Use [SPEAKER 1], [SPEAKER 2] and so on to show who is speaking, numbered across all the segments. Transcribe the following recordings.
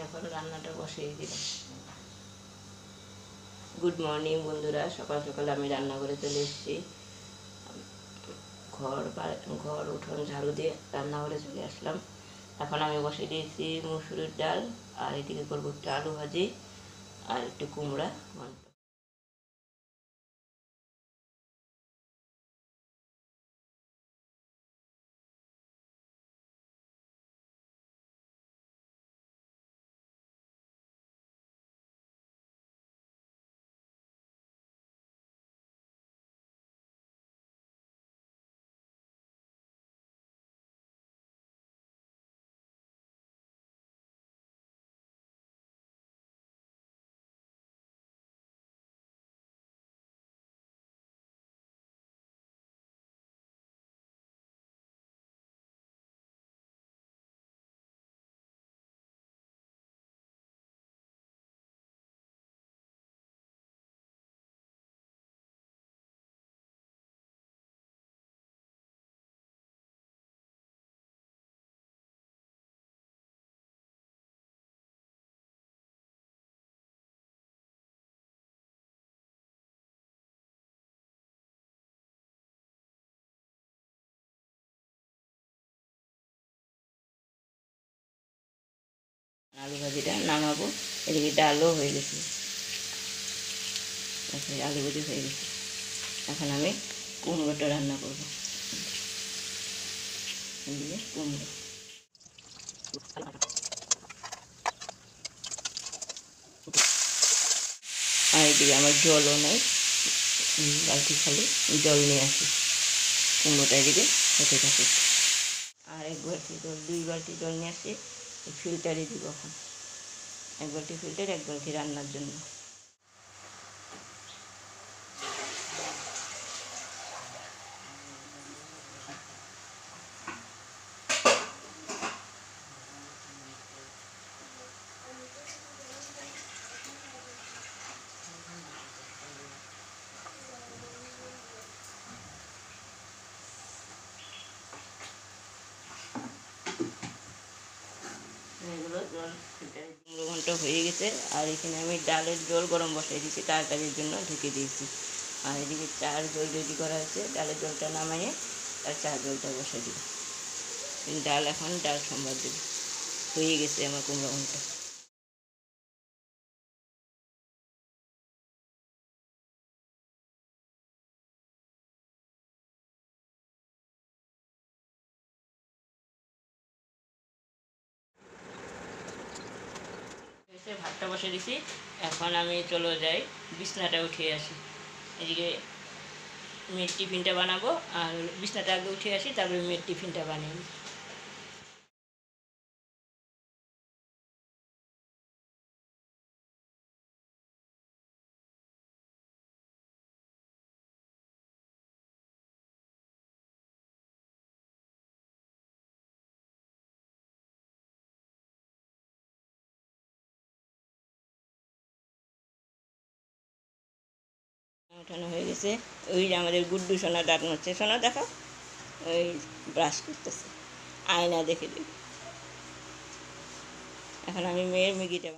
[SPEAKER 1] এখন রান্নাটা বসিয়ে দিলাম। গুড মর্নিং বন্ধুরা, সকাল সকাল আমি রান্না করে চলে এসেছি। ঘর উঠোন ঝাড়ু দিয়ে রান্নাঘরে চলে আসলাম। এখন আমি বসিয়ে দিয়েছি মুসুরির ডাল, আর এদিকে করবো একটু আলু ভাজি আর একটু কুমড়া ঘন্ট। আলু ভাজিটা নামাবো, এদিকে ডালও হয়ে গেছে, আলু ভাজি হয়ে গেছে। এখন আমি কুমড়োটা রান্না করবো। এদিকে কুমড়ো, আর এদিকে আমার জলও নেই, বালতি খালি জল নিয়ে আসি। কুমড়োটা এদিকে হতে থাকে। আর 1 বালতি জল, 2 বালতি জল নিয়ে আসি, ফিল্টারে দিব। এখন 1 বালতি ফিল্টার, 1 বালতি রান্নার জন্য। এগুলো জল ফিল্টারে কুমড়ো ঘন্ট হয়ে গেছে। আর এখানে আমি ডালের জল গরম বসাই দিয়েছি, তাড়াতাড়ির জন্য ঢেকে দিয়েছি। আর এদিকে চার জল রেডি করা হয়েছে, ডালের জলটা নামাইয়ে আর চার জলটা বসাই দিব। ডাল এখন ডাল সম্বাদ দেব। হয়ে গেছে আমার কুমড়ো ঘন্ট। ভাতটা বসে দিছি, এখন আমি চলে যাই বিছনাটা উঠিয়ে আসি। এদিকে মেয়ের টিফিনটা বানাবো, আর বিছনাটা আগে উঠিয়ে আসি, তারপরে মেয়ের টিফিনটা বানিয়ে নিই। উঠানো হয়ে গেছে। ওই যে আমাদের গুড্ডু সোনা দাঁত মারছে, সোনা দেখো, ওই ব্রাশ করতেছে, আয়না দেখে দিই। এখন আমি মেয়ের ম্যাগিটা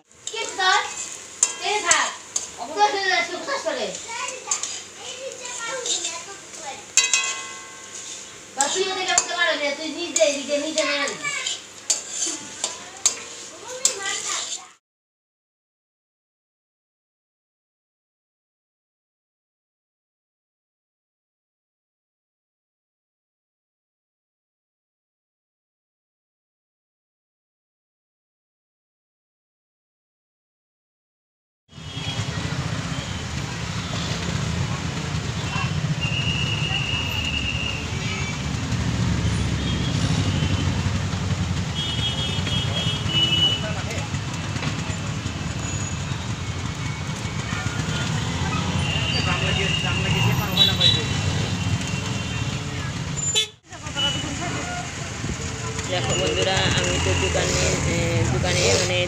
[SPEAKER 1] দেখো বন্ধুরা, আমি তো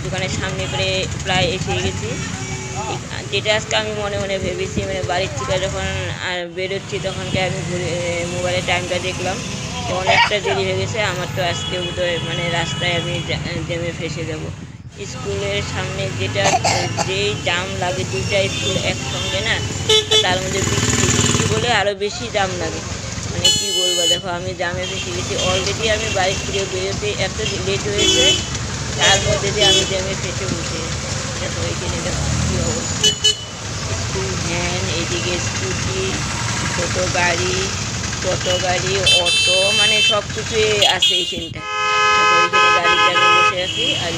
[SPEAKER 1] দোকানের সামনে করে প্রায় এসে গেছি। যেটা আজকে আমি মনে মনে ভেবেছি, বাড়ির থেকে যখন আর বেরোচ্ছি তখনকে আমি মোবাইলে টাইমটা দেখলাম, তো অনেকটা দেরি হয়ে গেছে আমার। তো আজকে বোধহয় রাস্তায় আমি জ্যামে ফেসে যাব। স্কুলের সামনে যেটা যেই জাম লাগে, দুইটা স্কুল একসঙ্গে না, তার মধ্যে বৃষ্টি বলে আরও বেশি জাম লাগে। মানে কি বলবো, দেখো আমি জামে ফেসে গেছি। অলরেডি আমি বাড়ি ফিরে বেরোতে এত লেট হয়েছে, তার মধ্যে দিয়ে আমি জ্যামে ফেসে বসে দেখো এইখানে দেখো কী অবস্থা। স্কুল ভ্যান, এদিকে স্কুটি, ছোটো গাড়ি, টোটো গাড়ি, অটো, মানে সব কিছুই আছে এইখানটা। দেখো এইখানে গাড়িতে আমি বসে আছি, আর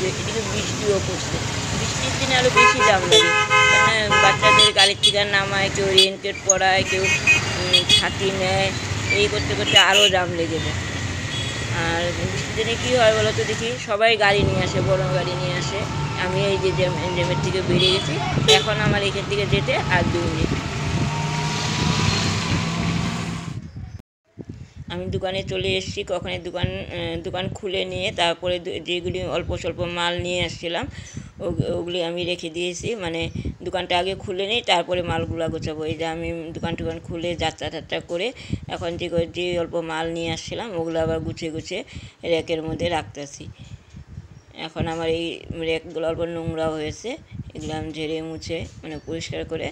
[SPEAKER 1] এদিকে বৃষ্টিও পড়ছে। বৃষ্টির দিনে আরও বেশি জাম লাগে, কেন বাচ্চাদের গাড়ির থেকে নামায়, কেউ রেনকোট পরায়, কেউ ছাতি নেয়, এই করতে করতে আরও জাম লেগে যায়। আর বৃষ্টির দিনে কী হয় বলো তো দেখি, সবাই গাড়ি নিয়ে আসে, বড় গাড়ি নিয়ে আসে। আমি এই যে জ্যামের থেকে বেরিয়ে গেছি, এখন আমার এখান থেকে যেতে আর 2 মিনিট। আমি দোকানে চলে এসেছি, কখনই দোকান খুলে নিয়ে তারপরে যেগুলি অল্প স্বল্প মাল নিয়ে আসছিলাম ওগুলি আমি রেখে দিয়েছি। মানে দোকানটা আগে খুলে নিই, তারপরে মালগুলো গোছাবো। এই যে আমি দোকান খুলে যাত্রা করে এখন যে অল্প মাল নিয়ে আসছিলাম ওগুলো আবার গুছিয়ে র্যাকের মধ্যে রাখতেছি। এখন আমার এই র্যাকগুলো অল্প নোংরা হয়েছে, এগুলো আমি ঝেড়ে মুছে মানে পরিষ্কার করে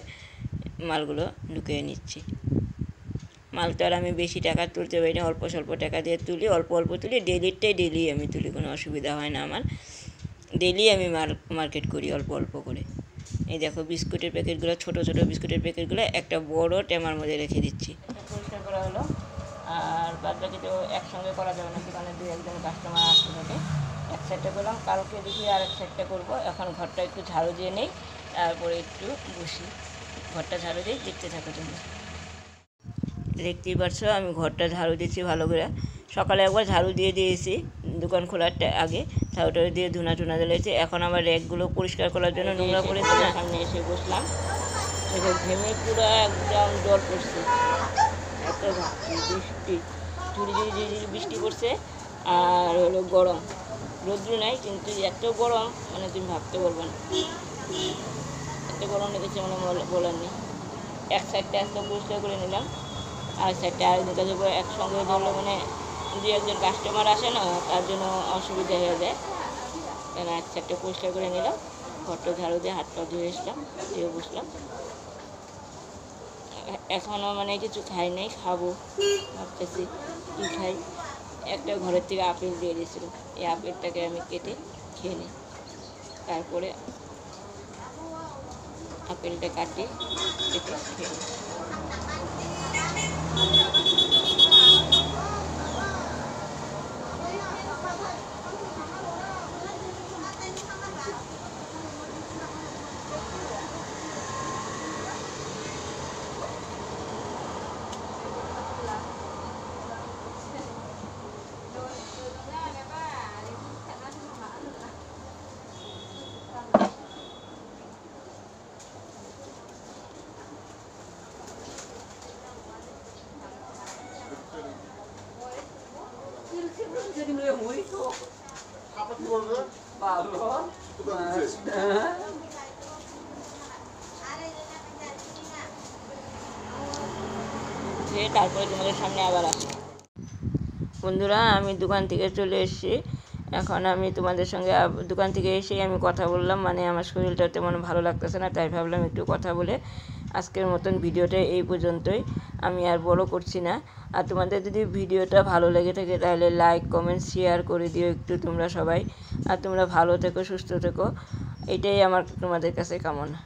[SPEAKER 1] মালগুলো ঢুকিয়ে নিচ্ছি। মাল তো আর আমি বেশি টাকা তুলতে পারি না, অল্প স্বল্প টাকা দিয়ে তুলি, অল্প তুলি। ডেলি আমি তুলি, কোনো অসুবিধা হয় না আমার। ডেলি আমি মার্কেট করি অল্প করে। এই দেখো বিস্কুটের প্যাকেটগুলো, ছোটো বিস্কুটের প্যাকেটগুলো একটা বড় টেমার মধ্যে রেখে দিচ্ছি। পরিষ্কার করা হলো, আর বাদ বাকি তো একসঙ্গে করা যাবে না, দোকানে 2-1 কাস্টমার আসতে থাকে। এক সাইডটা করলাম, কালকে দেখি আর এক সাইডটা করবো। এখন ঘরটা একটু ঝাড়ু দিয়ে নেই, তারপরে একটু বসি। ঘরটা ঝাড়ু দিয়ে দেখতে থাকো তুমি। দেখতেই পারছো আমি ঘরটা ঝাড়ু দিচ্ছি ভালো করে। সকালে একবার ঝাড়ু দিয়ে দিয়েছি দোকান খোলার আগে, ঝাড়ুটা দিয়ে ধুনা দিয়েছি। এখন আমার র্যাকগুলো পরিষ্কার করার জন্য নোংরা পড়েছে না, সামনে এসে বসলাম। সেখানে ঘেমে পুরো একদম জল পড়ছে, এত বৃষ্টি, ঝুড়ি বৃষ্টি পড়ছে। আর হলো গরম, রৌদ্র নাই কিন্তু এত গরম মানে তুমি ভাবতে পারবে না, এত গরম লেগেছে মানে বলার নেই। এক সাইডটা এত পরিষ্কার করে নিলাম, আর সাইডটা আরেকদিন কাছে একসঙ্গে ধরলে মানে 2-1 কাস্টমার আসে না, তার জন্য অসুবিধা হয়ে যায়। কেন এক সাইডটা পরিষ্কার করে নিলাম, ঘরটা ঝাড়ু দিয়ে হাত পা ধুয়ে এসলাম, দিয়ে বসলাম। এখনও মানে কিছু খাই নাই, খাবো ভাবতেছি কী খাই। একটা ঘরের থেকে আপেল দিয়ে দিয়েছিল, এই আপেলটাকে আমি কেটে খেয়ে নিই। তারপরে আপেলটা কেটে খেয়ে নিই। তারপরে তোমাদের সামনে আবার আসি। বন্ধুরা আমি দোকান থেকে চলে এসেছি, এখন আমি তোমাদের সঙ্গে দোকান থেকে এসেই আমি কথা বললাম। মানে আমার শরীরটা তেমন ভালো লাগতেছে না, তাই ভাবলাম একটু কথা বলে আজকের মতন ভিডিওটা এই পর্যন্তই, আমি আর বড় করছি না। আর তোমাদের যদি ভিডিওটা ভালো লেগে থাকে তাহলে লাইক কমেন্ট শেয়ার করে দিও একটু তোমরা সবাই। আর তোমরা ভালো থেকো, সুস্থ থেকো, এটাই আমার তোমাদের কাছে কামনা।